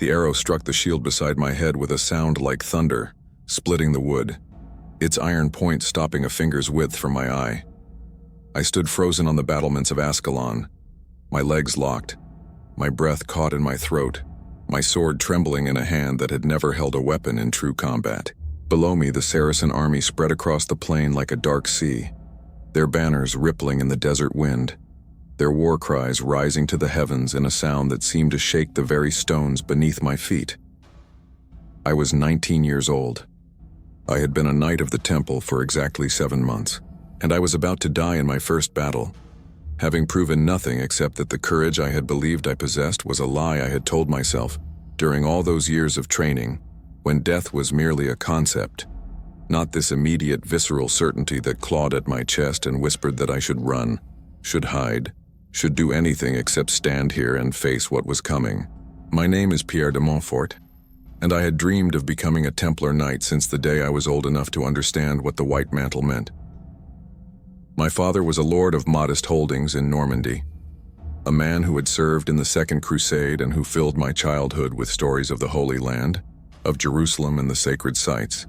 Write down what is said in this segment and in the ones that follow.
The arrow struck the shield beside my head with a sound like thunder, splitting the wood, its iron point stopping a finger's width from my eye. I stood frozen on the battlements of Ascalon, my legs locked, my breath caught in my throat, my sword trembling in a hand that had never held a weapon in true combat. Below me, the Saracen army spread across the plain like a dark sea, their banners rippling in the desert wind, their war cries rising to the heavens in a sound that seemed to shake the very stones beneath my feet. I was 19 years old. I had been a knight of the temple for exactly 7 months, and I was about to die in my first battle, having proven nothing except that the courage I had believed I possessed was a lie I had told myself during all those years of training, when death was merely a concept, not this immediate visceral certainty that clawed at my chest and whispered that I should run, should hide, should do anything except stand here and face what was coming. My name is Pierre de Montfort, and I had dreamed of becoming a Templar knight since the day I was old enough to understand what the white mantle meant. My father was a lord of modest holdings in Normandy, a man who had served in the Second Crusade and who filled my childhood with stories of the Holy Land, of Jerusalem and the sacred sites,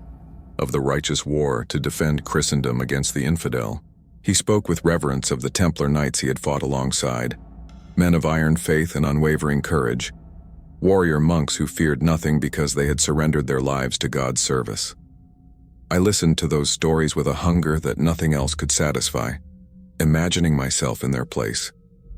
of the righteous war to defend Christendom against the infidel. He spoke with reverence of the Templar knights he had fought alongside, men of iron faith and unwavering courage, warrior monks who feared nothing because they had surrendered their lives to God's service. I listened to those stories with a hunger that nothing else could satisfy, imagining myself in their place,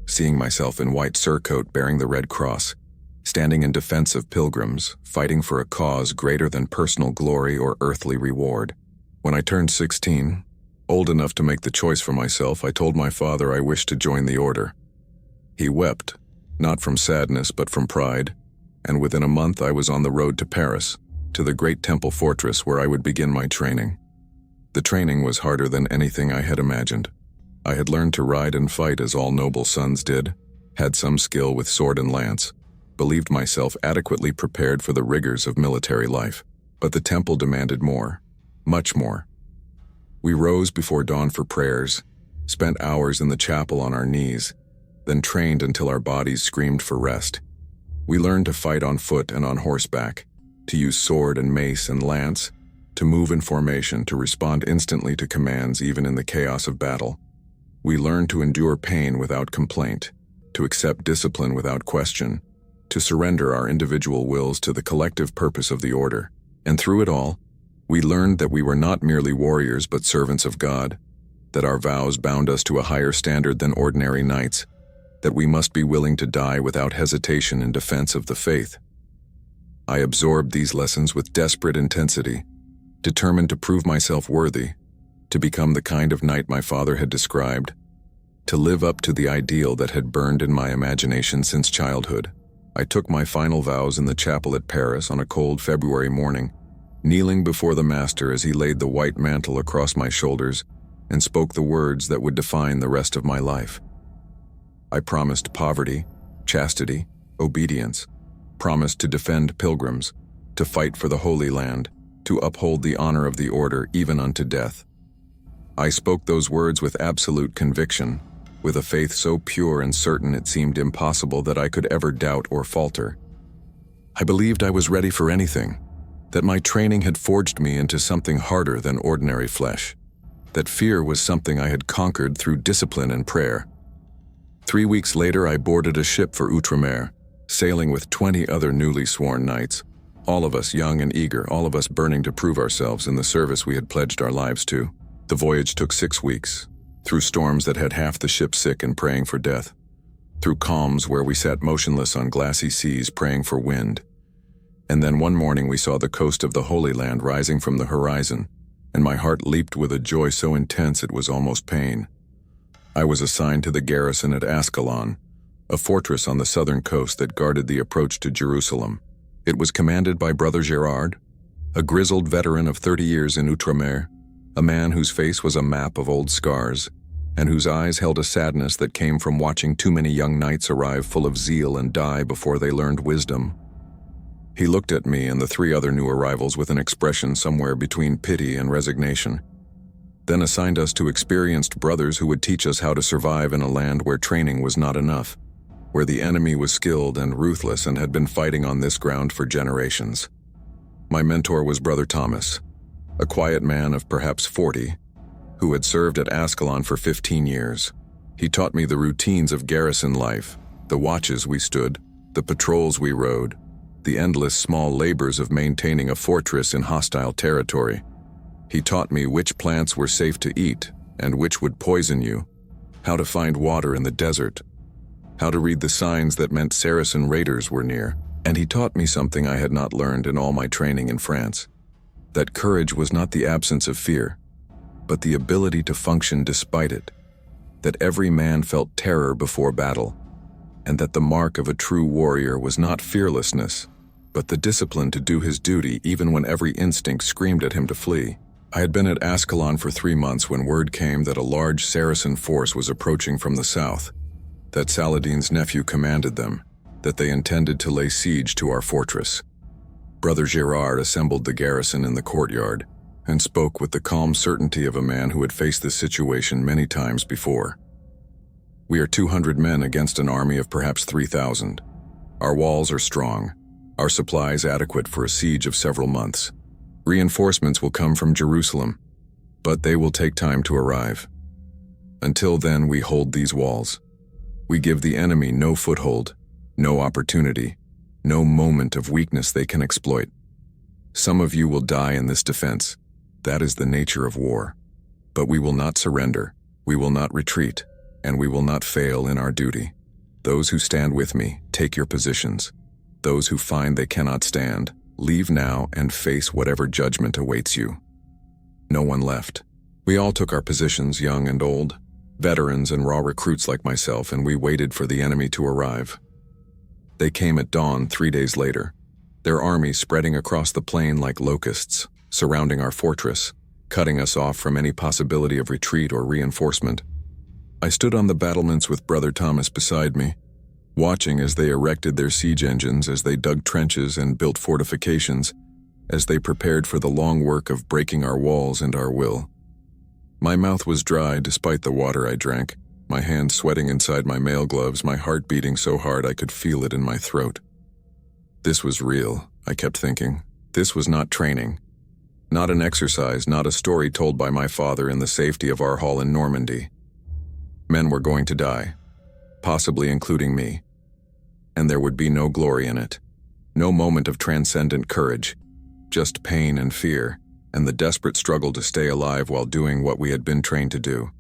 seeing myself in white surcoat bearing the Red Cross, standing in defense of pilgrims, fighting for a cause greater than personal glory or earthly reward. When I turned 16, old enough to make the choice for myself, I told my father I wished to join the order. He wept, not from sadness but from pride, and within a month I was on the road to Paris, to the great temple fortress where I would begin my training. The training was harder than anything I had imagined. I had learned to ride and fight as all noble sons did, had some skill with sword and lance, believed myself adequately prepared for the rigors of military life. But the temple demanded more, much more. We rose before dawn for prayers, spent hours in the chapel on our knees, then trained until our bodies screamed for rest. We learned to fight on foot and on horseback, to use sword and mace and lance, to move in formation, to respond instantly to commands even in the chaos of battle. We learned to endure pain without complaint, to accept discipline without question, to surrender our individual wills to the collective purpose of the order. And through it all, we learned that we were not merely warriors but servants of God, that our vows bound us to a higher standard than ordinary knights, that we must be willing to die without hesitation in defense of the faith. I absorbed these lessons with desperate intensity, determined to prove myself worthy, to become the kind of knight my father had described, to live up to the ideal that had burned in my imagination since childhood. I took my final vows in the chapel at Paris on a cold February morning, kneeling before the Master as he laid the white mantle across my shoulders and spoke the words that would define the rest of my life. I promised poverty, chastity, obedience, promised to defend pilgrims, to fight for the Holy Land, to uphold the honor of the order even unto death. I spoke those words with absolute conviction, with a faith so pure and certain it seemed impossible that I could ever doubt or falter. I believed I was ready for anything, that my training had forged me into something harder than ordinary flesh, that fear was something I had conquered through discipline and prayer. 3 weeks later, I boarded a ship for Outremer, sailing with 20 other newly sworn knights, all of us young and eager, all of us burning to prove ourselves in the service we had pledged our lives to. The voyage took 6 weeks, through storms that had half the ship sick and praying for death, through calms where we sat motionless on glassy seas praying for wind. And then one morning we saw the coast of the Holy Land rising from the horizon, and my heart leaped with a joy so intense it was almost pain. I was assigned to the garrison at Ascalon, a fortress on the southern coast that guarded the approach to Jerusalem. It was commanded by Brother Gerard, a grizzled veteran of 30 years in Outremer, a man whose face was a map of old scars, and whose eyes held a sadness that came from watching too many young knights arrive full of zeal and die before they learned wisdom. He looked at me and the 3 other new arrivals with an expression somewhere between pity and resignation, then assigned us to experienced brothers who would teach us how to survive in a land where training was not enough. where the enemy was skilled and ruthless and had been fighting on this ground for generations. My mentor was Brother Thomas, a quiet man of perhaps 40, who had served at Ascalon for 15 years. He taught me the routines of garrison life, the watches we stood, the patrols we rode, the endless small labors of maintaining a fortress in hostile territory. He taught me which plants were safe to eat and which would poison you, how to find water in the desert, how to read the signs that meant Saracen raiders were near, and he taught me something I had not learned in all my training in France, that courage was not the absence of fear, but the ability to function despite it, that every man felt terror before battle, and that the mark of a true warrior was not fearlessness, but the discipline to do his duty even when every instinct screamed at him to flee. I had been at Ascalon for 3 months when word came that a large Saracen force was approaching from the south, that Saladin's nephew commanded them, that they intended to lay siege to our fortress. Brother Gerard assembled the garrison in the courtyard and spoke with the calm certainty of a man who had faced this situation many times before. We are 200 men against an army of perhaps 3,000. Our walls are strong, our supplies adequate for a siege of several months. Reinforcements will come from Jerusalem, but they will take time to arrive. Until then, we hold these walls. We give the enemy no foothold, no opportunity, no moment of weakness they can exploit. Some of you will die in this defense. That is the nature of war. But we will not surrender, we will not retreat, and we will not fail in our duty. Those who stand with me, take your positions. Those who find they cannot stand, leave now and face whatever judgment awaits you. No one left. We all took our positions, young and old, veterans and raw recruits like myself, and we waited for the enemy to arrive. They came at dawn 3 days later, their army spreading across the plain like locusts, surrounding our fortress, cutting us off from any possibility of retreat or reinforcement. I stood on the battlements with Brother Thomas beside me, watching as they erected their siege engines, as they dug trenches and built fortifications, as they prepared for the long work of breaking our walls and our will. My mouth was dry despite the water I drank, my hands sweating inside my mail gloves, my heart beating so hard I could feel it in my throat. This was real, I kept thinking. This was not training. Not an exercise, not a story told by my father in the safety of our hall in Normandy. Men were going to die, possibly including me, and there would be no glory in it, no moment of transcendent courage, just pain and fear, and the desperate struggle to stay alive while doing what we had been trained to do.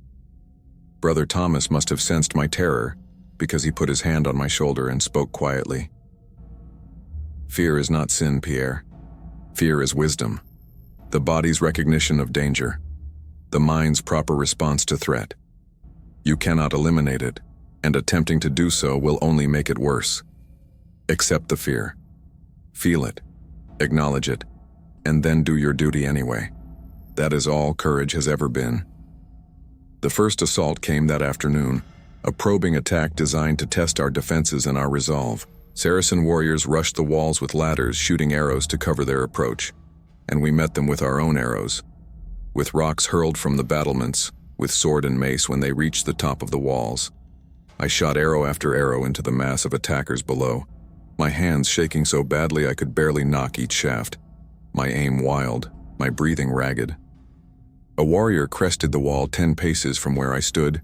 Brother Thomas must have sensed my terror, because he put his hand on my shoulder and spoke quietly. Fear is not sin, Pierre. Fear is wisdom, the body's recognition of danger, the mind's proper response to threat. You cannot eliminate it, and attempting to do so will only make it worse. Accept the fear. Feel it. Acknowledge it. And then do your duty anyway. That is all courage has ever been. The first assault came that afternoon, a probing attack designed to test our defenses and our resolve. Saracen warriors rushed the walls with ladders, shooting arrows to cover their approach, and we met them with our own arrows, with rocks hurled from the battlements, with sword and mace when they reached the top of the walls. I shot arrow after arrow into the mass of attackers below, my hands shaking so badly I could barely knock each shaft, my aim wild, my breathing ragged. A warrior crested the wall 10 paces from where I stood,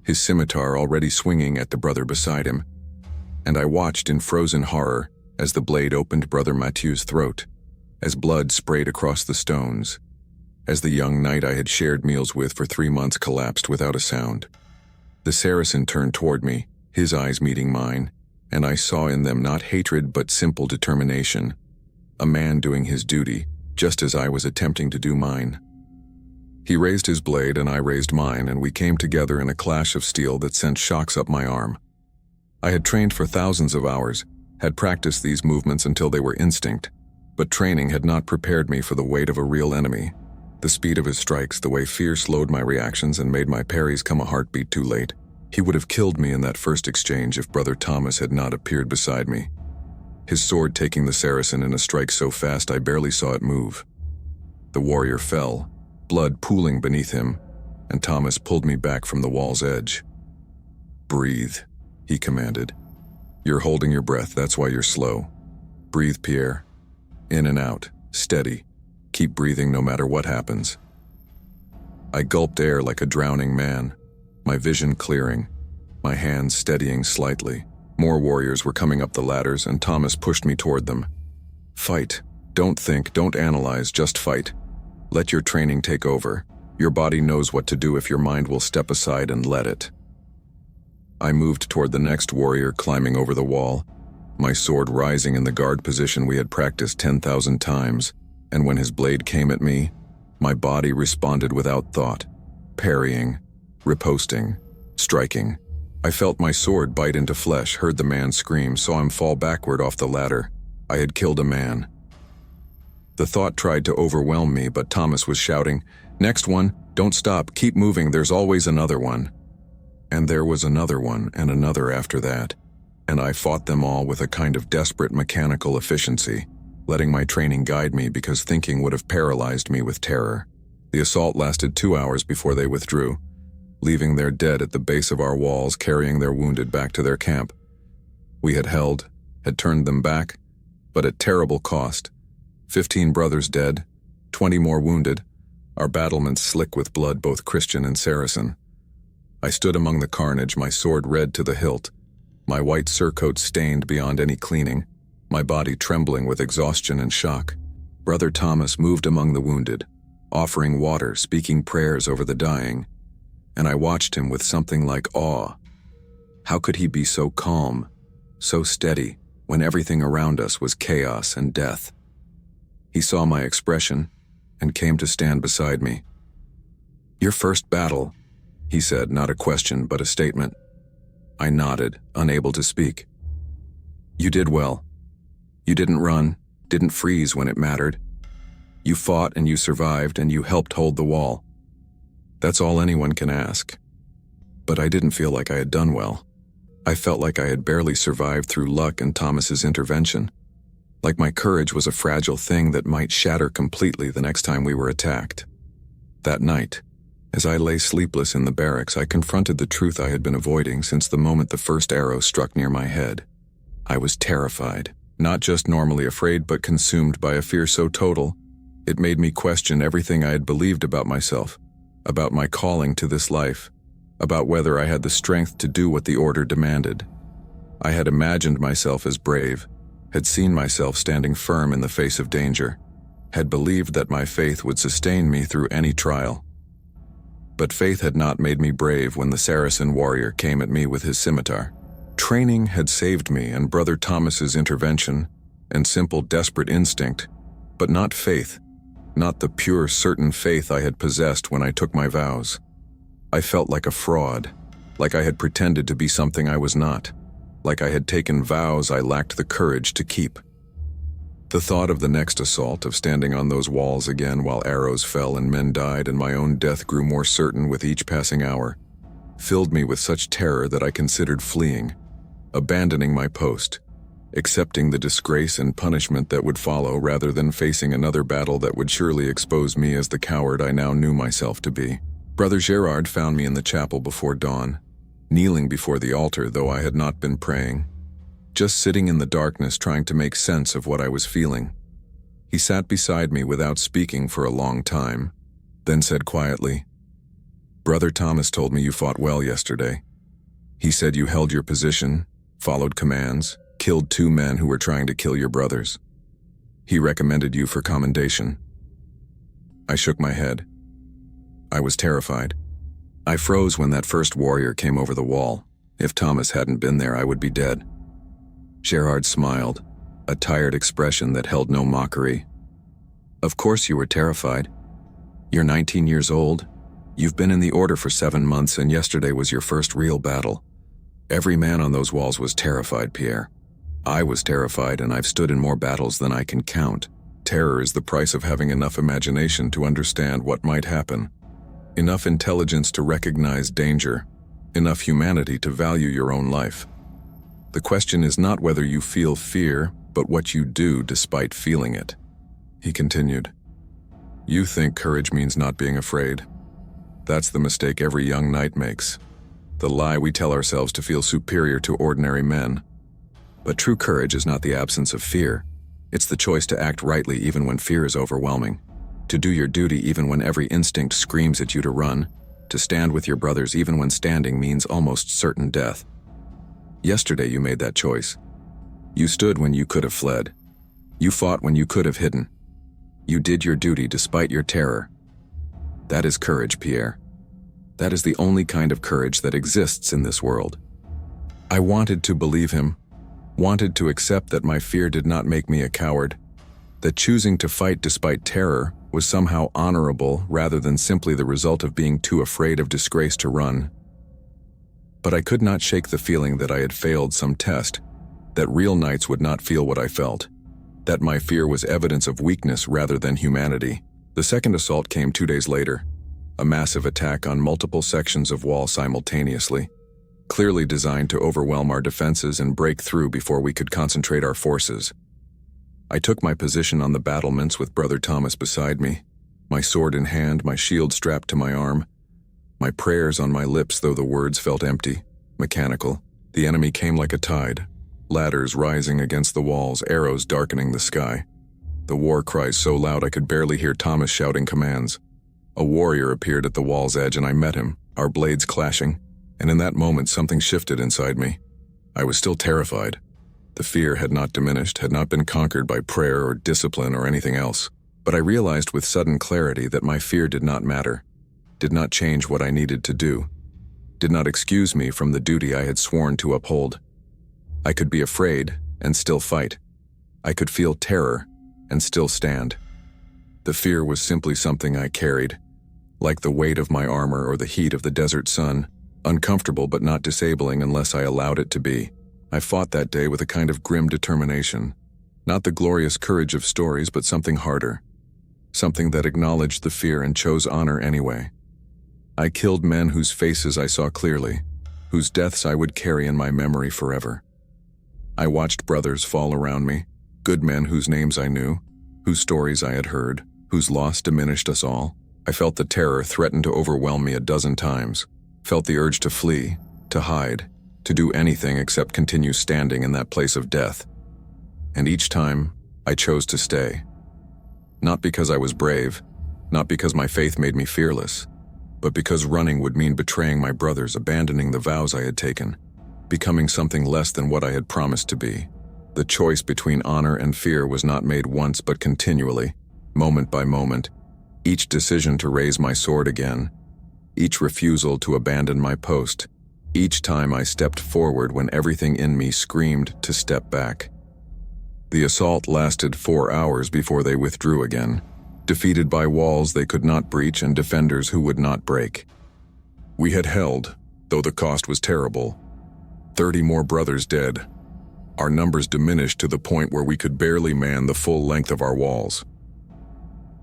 his scimitar already swinging at the brother beside him, and I watched in frozen horror as the blade opened Brother Mathieu's throat, as blood sprayed across the stones, as the young knight I had shared meals with for 3 months collapsed without a sound. The Saracen turned toward me, his eyes meeting mine, and I saw in them not hatred but simple determination, a man doing his duty, just as I was attempting to do mine. He raised his blade and I raised mine, and we came together in a clash of steel that sent shocks up my arm. I had trained for thousands of hours, had practiced these movements until they were instinct, but training had not prepared me for the weight of a real enemy. The speed of his strikes, the way fear slowed my reactions and made my parries come a heartbeat too late. He would have killed me in that first exchange if Brother Thomas had not appeared beside me, his sword taking the Saracen in a strike so fast I barely saw it move. The warrior fell, blood pooling beneath him, and Thomas pulled me back from the wall's edge. "Breathe," he commanded. You're holding your breath, that's why you're slow. Breathe, Pierre. In and out, steady. Keep breathing no matter what happens. I gulped air like a drowning man, my vision clearing, my hands steadying slightly. More warriors were coming up the ladders, and Thomas pushed me toward them. Fight. Don't think, don't analyze, just fight. Let your training take over. Your body knows what to do if your mind will step aside and let it. I moved toward the next warrior climbing over the wall, my sword rising in the guard position we had practiced 10,000 times, and when his blade came at me, my body responded without thought, parrying, riposting, striking. I felt my sword bite into flesh, heard the man scream, saw him fall backward off the ladder. I had killed a man. The thought tried to overwhelm me, but Thomas was shouting, "Next one, don't stop, keep moving, there's always another one." And there was another one, and another after that, and I fought them all with a kind of desperate mechanical efficiency, letting my training guide me because thinking would have paralyzed me with terror. The assault lasted 2 hours before they withdrew, leaving their dead at the base of our walls, carrying their wounded back to their camp. We had held, had turned them back, but at terrible cost. 15 brothers dead, 20 more wounded, our battlements slick with blood, both Christian and Saracen. I stood among the carnage, my sword red to the hilt, my white surcoat stained beyond any cleaning, my body trembling with exhaustion and shock. Brother Thomas moved among the wounded, offering water, speaking prayers over the dying, and I watched him with something like awe. How could he be so calm, so steady, when everything around us was chaos and death? He saw my expression and came to stand beside me. "Your first battle," he said, not a question but a statement. I nodded, unable to speak. "You did well. You didn't run, didn't freeze when it mattered. You fought and you survived and you helped hold the wall. That's all anyone can ask." But I didn't feel like I had done well. I felt like I had barely survived through luck and Thomas's intervention. Like my courage was a fragile thing that might shatter completely the next time we were attacked. That night, as I lay sleepless in the barracks, I confronted the truth I had been avoiding since the moment the first arrow struck near my head. I was terrified, not just normally afraid, but consumed by a fear so total, it made me question everything I had believed about myself, about my calling to this life, about whether I had the strength to do what the order demanded. I had imagined myself as brave, had seen myself standing firm in the face of danger, had believed that my faith would sustain me through any trial. But faith had not made me brave when the Saracen warrior came at me with his scimitar. Training had saved me, and Brother Thomas's intervention, and simple desperate instinct, but not faith, not the pure certain faith I had possessed when I took my vows. I felt like a fraud, like I had pretended to be something I was not, like I had taken vows I lacked the courage to keep. The thought of the next assault, of standing on those walls again while arrows fell and men died and my own death grew more certain with each passing hour, filled me with such terror that I considered fleeing, abandoning my post, accepting the disgrace and punishment that would follow rather than facing another battle that would surely expose me as the coward I now knew myself to be. Brother Gerard found me in the chapel before dawn, kneeling before the altar though I had not been praying, just sitting in the darkness trying to make sense of what I was feeling. He sat beside me without speaking for a long time, then said quietly, "Brother Thomas told me you fought well yesterday. He said you held your position, followed commands, killed 2 men who were trying to kill your brothers. He recommended you for commendation." I shook my head. I was terrified. I froze when that first warrior came over the wall. If Thomas hadn't been there, I would be dead. Gerard smiled, a tired expression that held no mockery. "Of course you were terrified. You're 19 years old. You've been in the order for 7 months, and yesterday was your first real battle. Every man on those walls was terrified, Pierre. I was terrified, and I've stood in more battles than I can count. Terror is the price of having enough imagination to understand what might happen, enough intelligence to recognize danger, enough humanity to value your own life. The question is not whether you feel fear, but what you do despite feeling it." He continued, "You think courage means not being afraid. That's the mistake every young knight makes, the lie we tell ourselves to feel superior to ordinary men. But true courage is not the absence of fear. It's the choice to act rightly even when fear is overwhelming, to do your duty even when every instinct screams at you to run, to stand with your brothers even when standing means almost certain death. Yesterday you made that choice. You stood when you could have fled. You fought when you could have hidden. You did your duty despite your terror. That is courage, Pierre. That is the only kind of courage that exists in this world. I wanted to believe him, wanted to accept that my fear did not make me a coward, that choosing to fight despite terror was somehow honorable rather than simply the result of being too afraid of disgrace to run. But I could not shake the feeling that I had failed some test, that real knights would not feel what I felt, that my fear was evidence of weakness rather than humanity. The second assault came 2 days later, a massive attack on multiple sections of wall simultaneously, clearly designed to overwhelm our defenses and break through before we could concentrate our forces. I took my position on the battlements with Brother Thomas beside me, my sword in hand, my shield strapped to my arm, my prayers on my lips though the words felt empty, mechanical. The enemy came like a tide, ladders rising against the walls, arrows darkening the sky. The war cries so loud I could barely hear Thomas shouting commands. A warrior appeared at the wall's edge and I met him, our blades clashing, and in that moment something shifted inside me. I was still terrified. The fear had not diminished, had not been conquered by prayer or discipline or anything else. But I realized with sudden clarity that my fear did not matter, did not change what I needed to do, did not excuse me from the duty I had sworn to uphold. I could be afraid and still fight. I could feel terror and still stand. The fear was simply something I carried, like the weight of my armor or the heat of the desert sun, uncomfortable but not disabling unless I allowed it to be. I fought that day with a kind of grim determination, not the glorious courage of stories, but something harder, something that acknowledged the fear and chose honor anyway. I killed men whose faces I saw clearly, whose deaths I would carry in my memory forever. I watched brothers fall around me, good men whose names I knew, whose stories I had heard, whose loss diminished us all. I felt the terror threaten to overwhelm me 12 times, felt the urge to flee, to hide, to do anything except continue standing in that place of death. And each time, I chose to stay. Not because I was brave, not because my faith made me fearless, but because running would mean betraying my brothers, abandoning the vows I had taken, becoming something less than what I had promised to be. The choice between honor and fear was not made once but continually, moment by moment, each decision to raise my sword again, each refusal to abandon my post, each time I stepped forward when everything in me screamed to step back. The assault lasted 4 hours before they withdrew again, defeated by walls they could not breach and defenders who would not break. We had held, though the cost was terrible. 30 more brothers dead. Our numbers diminished to the point where we could barely man the full length of our walls.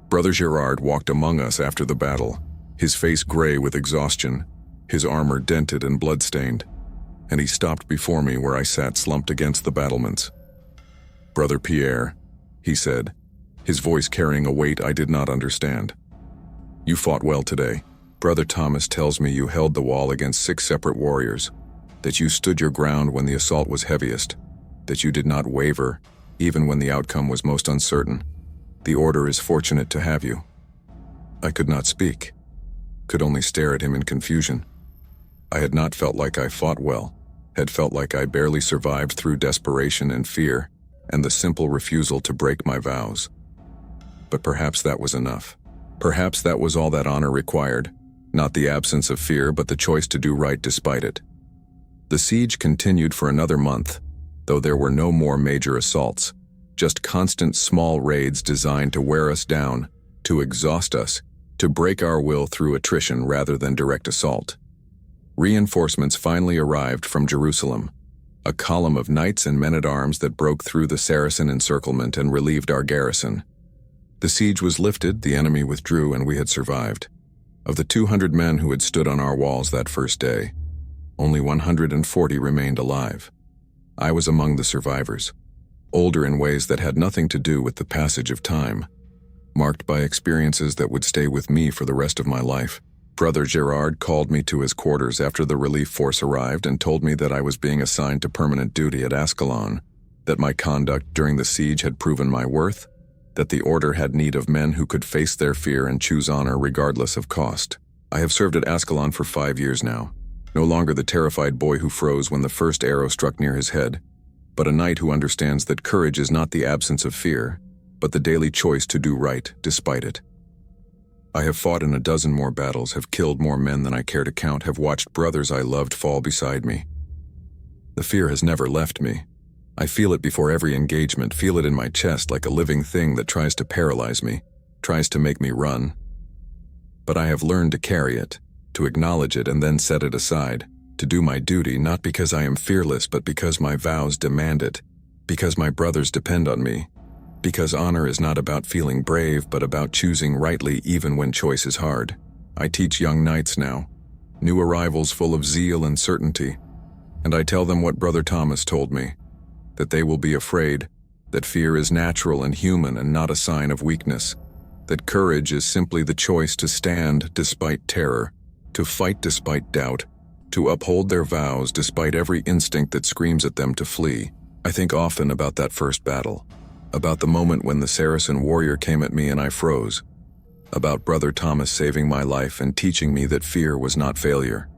Brother Gerard walked among us after the battle, his face gray with exhaustion, his armor dented and blood-stained, and he stopped before me where I sat slumped against the battlements. "Brother Pierre," he said, his voice carrying a weight I did not understand. "You fought well today. Brother Thomas tells me you held the wall against 6 separate warriors, that you stood your ground when the assault was heaviest, that you did not waver, even when the outcome was most uncertain. The order is fortunate to have you." I could not speak, could only stare at him in confusion. I had not felt like I fought well, had felt like I barely survived through desperation and fear, and the simple refusal to break my vows. But perhaps that was enough. Perhaps that was all that honor required, not the absence of fear, but the choice to do right despite it. The siege continued for another month, though there were no more major assaults, just constant small raids designed to wear us down, to exhaust us, to break our will through attrition rather than direct assault. Reinforcements finally arrived from Jerusalem, a column of knights and men-at-arms that broke through the Saracen encirclement and relieved our garrison. The siege was lifted, the enemy withdrew, and we had survived. Of the 200 men who had stood on our walls that first day, only 140 remained alive. I was among the survivors, older in ways that had nothing to do with the passage of time, marked by experiences that would stay with me for the rest of my life. Brother Gerard called me to his quarters after the relief force arrived and told me that I was being assigned to permanent duty at Ascalon, that my conduct during the siege had proven my worth, that the order had need of men who could face their fear and choose honor regardless of cost. I have served at Ascalon for 5 years now, no longer the terrified boy who froze when the first arrow struck near his head, but a knight who understands that courage is not the absence of fear, but the daily choice to do right despite it. I have fought in a dozen more battles, have killed more men than I care to count, have watched brothers I loved fall beside me. The fear has never left me. I feel it before every engagement, feel it in my chest like a living thing that tries to paralyze me, tries to make me run. But I have learned to carry it, to acknowledge it and then set it aside, to do my duty not because I am fearless but because my vows demand it, because my brothers depend on me, because honor is not about feeling brave but about choosing rightly even when choice is hard. I teach young knights now, new arrivals full of zeal and certainty, and I tell them what Brother Thomas told me, that they will be afraid, that fear is natural and human and not a sign of weakness, that courage is simply the choice to stand despite terror, to fight despite doubt, to uphold their vows despite every instinct that screams at them to flee. I think often about that first battle, about the moment when the Saracen warrior came at me and I froze, about Brother Thomas saving my life and teaching me that fear was not failure.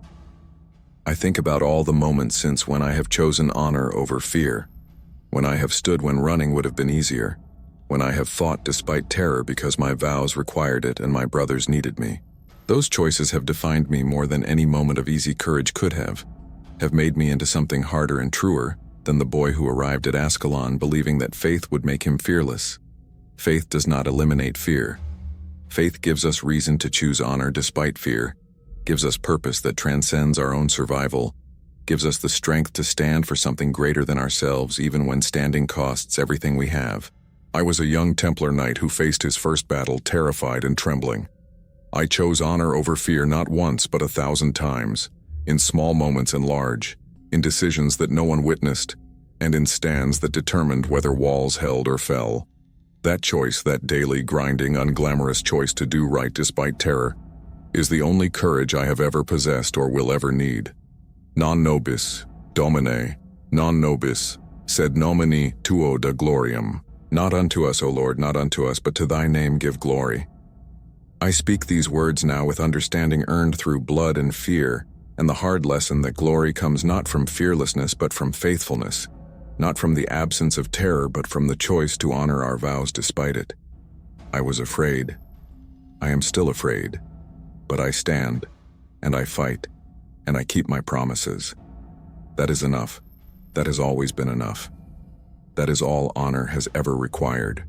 I think about all the moments since when I have chosen honor over fear, when I have stood when running would have been easier, when I have fought despite terror because my vows required it and my brothers needed me. Those choices have defined me more than any moment of easy courage could have made me into something harder and truer than the boy who arrived at Ascalon believing that faith would make him fearless. Faith does not eliminate fear. Faith gives us reason to choose honor despite fear, gives us purpose that transcends our own survival, gives us the strength to stand for something greater than ourselves even when standing costs everything we have. I was a young Templar knight who faced his first battle terrified and trembling. I chose honor over fear not once but 1,000 times, in small moments and large, in decisions that no one witnessed, and in stands that determined whether walls held or fell. That choice, that daily, grinding, unglamorous choice to do right despite terror, is the only courage I have ever possessed or will ever need. Non nobis, Domine, non nobis, sed nomini tuo da gloriam. Not unto us, O Lord, not unto us, but to thy name give glory. I speak these words now with understanding earned through blood and fear, and the hard lesson that glory comes not from fearlessness but from faithfulness, not from the absence of terror but from the choice to honor our vows despite it. I was afraid. I am still afraid. But I stand, and I fight, and I keep my promises. That is enough. That has always been enough. That is all honor has ever required.